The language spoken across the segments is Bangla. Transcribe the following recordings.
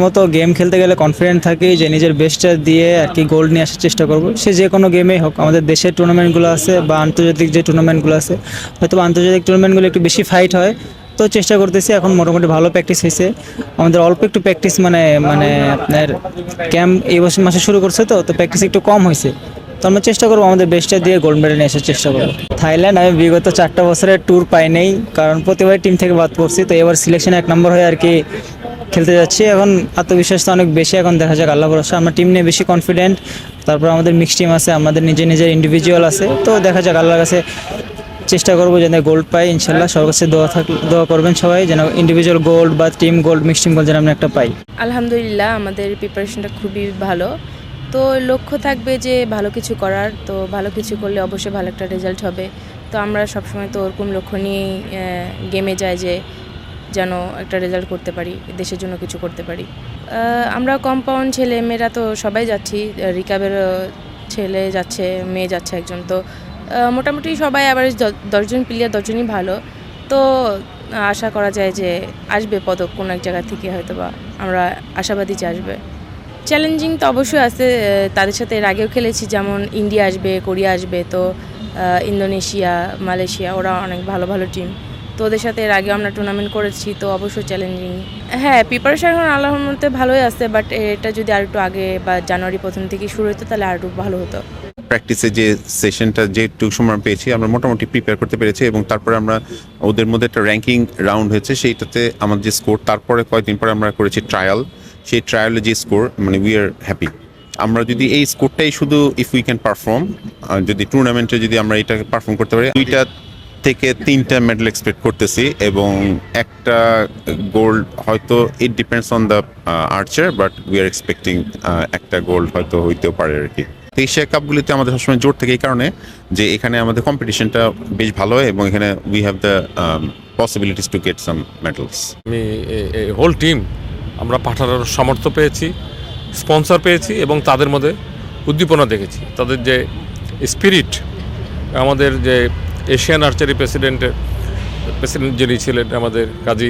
মতো গেম খেলতে গেলে কনফিডেন্ট থাকি যে নিজের বেস্টটা দিয়ে আর কি গোল্ড নিয়ে আসার চেষ্টা করব। সে যে কোনো গেমেই হোক, আমাদের দেশের টুর্নামেন্টগুলো আছে বা আন্তর্জাতিক যে টুর্নামেন্টগুলো আছে, হয়তো আন্তর্জাতিক টুর্নামেন্টগুলো একটু বেশি ফাইট হয়। তো চেষ্টা করতেছি, এখন মোটামুটি ভালো প্র্যাকটিস হয়েছে আমাদের। অল্প একটু প্র্যাকটিস মানে মানে আপনার ক্যাম্প এই বছর মাসে শুরু করছে, তো প্র্যাকটিস একটু কম হয়েছে। তো আমরা চেষ্টা করবো আমাদের বেস্টটা দিয়ে গোল্ড মেডেল নিয়ে আসার চেষ্টা করবো। থাইল্যান্ড আমি বিগত 4টা বছরের ট্যুর পাই নেই, কারণ প্রতিবার টিম থেকে বাদ পড়ছি। তো এবার সিলেকশনে 1 নম্বর হয়ে আর কি খেলতে যাচ্ছি। এখন আত্মবিশ্বাস তো অনেক বেশি, এখন দেখা যাক আল্লাহ ভরসা। আমরা টিম নিয়ে বেশি কনফিডেন্ট। তারপর আমাদের মিক্স টিম আছে, আমাদের নিজের নিজের ইন্ডিভিজুয়াল আছে। তো দেখা যাক, আল্লাহর কাছে চেষ্টা করবো যেন গোল্ড পাই ইনশাল্লাহ। সবার কাছে দোয়া করবেন সবাই, যেন ইন্ডিভিজুয়াল গোল্ড বা team gold, mix team gold যেন আমরা একটা পাই। আলহামদুলিল্লাহ, আমাদের প্রিপারেশনটা খুবই ভালো। তো লক্ষ্য থাকবে যে ভালো কিছু করার, তো ভালো কিছু করলে অবশ্যই ভালো একটা রেজাল্ট হবে। তো আমরা সবসময় তো ওরকম লক্ষ্য নিয়েই গেমে যাই যে যেন একটা রেজাল্ট করতে পারি, দেশের জন্য কিছু করতে পারি। আমরা কম্পাউন্ড ছেলে মেয়েরা তো সবাই যাচ্ছি, রিকাবের ছেলে যাচ্ছে, মেয়ে যাচ্ছে একজন। তো মোটামুটি সবাই অ্যাভারেজ 10জন প্লেয়ার, 10জনই ভালো। তো আশা করা যায় যে আসবে পদক কোনো এক জায়গা থেকে, হয়তো বা আমরা আশাবাদী যে আসবে। চ্যালেঞ্জিং তো অবশ্যই আছে, তাদের সাথে এর আগেও খেলেছি, যেমন ইন্ডিয়া আসবে, কোরিয়া আসবে, তো ইন্দোনেশিয়া, মালয়েশিয়া, ওরা অনেক ভালো ভালো টিম। তো ওদের সাথে এর আগেও আমরা টুর্নামেন্ট করেছি, তো অবশ্যই চ্যালেঞ্জিং। হ্যাঁ, প্রিপারেশন এখন আল্লাহর মধ্যে ভালোই আছে, বাট এটা যদি আর একটু আগে বা জানুয়ারি প্রথম থেকে শুরু হতো তাহলে আর একটু ভালো হতো। প্র্যাকটিসে যে সেশনটা যেটুকু সময় পেয়েছি আমরা মোটামুটি প্রিপেয়ার করতে পেরেছি, এবং তারপরে আমরা ওদের মধ্যে একটা র্যাঙ্কিং রাউন্ড হয়েছে, সেইটাতে আমার যে স্কোর, তারপরে কয়েকদিন পরে আমরা করেছি ট্রায়াল। সেই ট্রায়ালে যে স্কোর, মানে উই আর হ্যাপি। আমরা যদি এই স্কোরটাই শুধু ইফ উই ক্যান পারফর্ম, যদি টুর্নামেন্টে যদি আমরা এটাকে পারফর্ম করতে পারি, 2টা থেকে 3টা মেডেল এক্সপেক্ট করতেছি, এবং একটা গোল্ড হয়তো, it depends on the archer, but we are expecting একটা গোল্ড হয়তো হইতেও পারে আর কি। এশিয়া কাপগুলিতে আমাদের সবসময় জোর থাকে এই কারণে যে এখানে আমাদের কম্পিটিশনটা বেশ ভালো হয়, এবং এখানে we have the possibilities to get some medals. আমি হোল টিম আমরা পাঠানোর সামর্থ্য পেয়েছি, স্পন্সর পেয়েছি, এবং তাদের মধ্যে উদ্দীপনা দেখেছি, তাদের যে স্পিরিট। আমাদের যে এশিয়ান আর্চারি প্রেসিডেন্ট যিনি ছিলেন আমাদের কাজী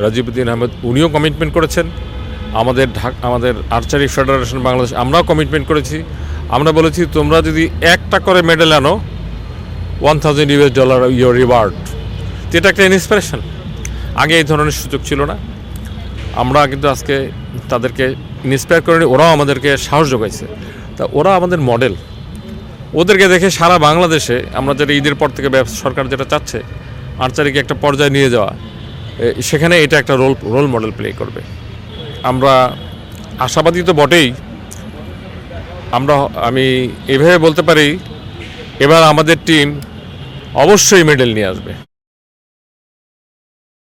রাজিবউদ্দিন আহমেদ, উনিও কমিটমেন্ট করেছেন। আমাদের আর্চারি ফেডারেশন বাংলাদেশ, আমরাও কমিটমেন্ট করেছি। আমরা বলেছি তোমরা যদি একটা করে মেডেল আনো, $1000 ইয়োর রিওয়ার্ড। এটা একটা ইন্সপিরেশন। আগে এই ধরনের সুযোগ ছিল না। আমরা কিন্তু আজকে তাদেরকে ইন্সপায়ার করে নিই, ওরাও আমাদেরকে সাহস যোগাইছে। তা ওরা আমাদের মডেল। ওদেরকে দেখে সারা বাংলাদেশে আমরা যেটা ঈদের পর থেকে সরকার যেটা চাচ্ছে, আর্চারিকে একটা পর্যায়ে নিয়ে যাওয়া, সেখানে এটা একটা রোল মডেল প্লে করবে। আমরা আশাবাদী তো বটেই। আমি এভাবে বলতে পারি, এবার আমাদের টিম অবশ্যই মেডেল নিয়ে আসবে।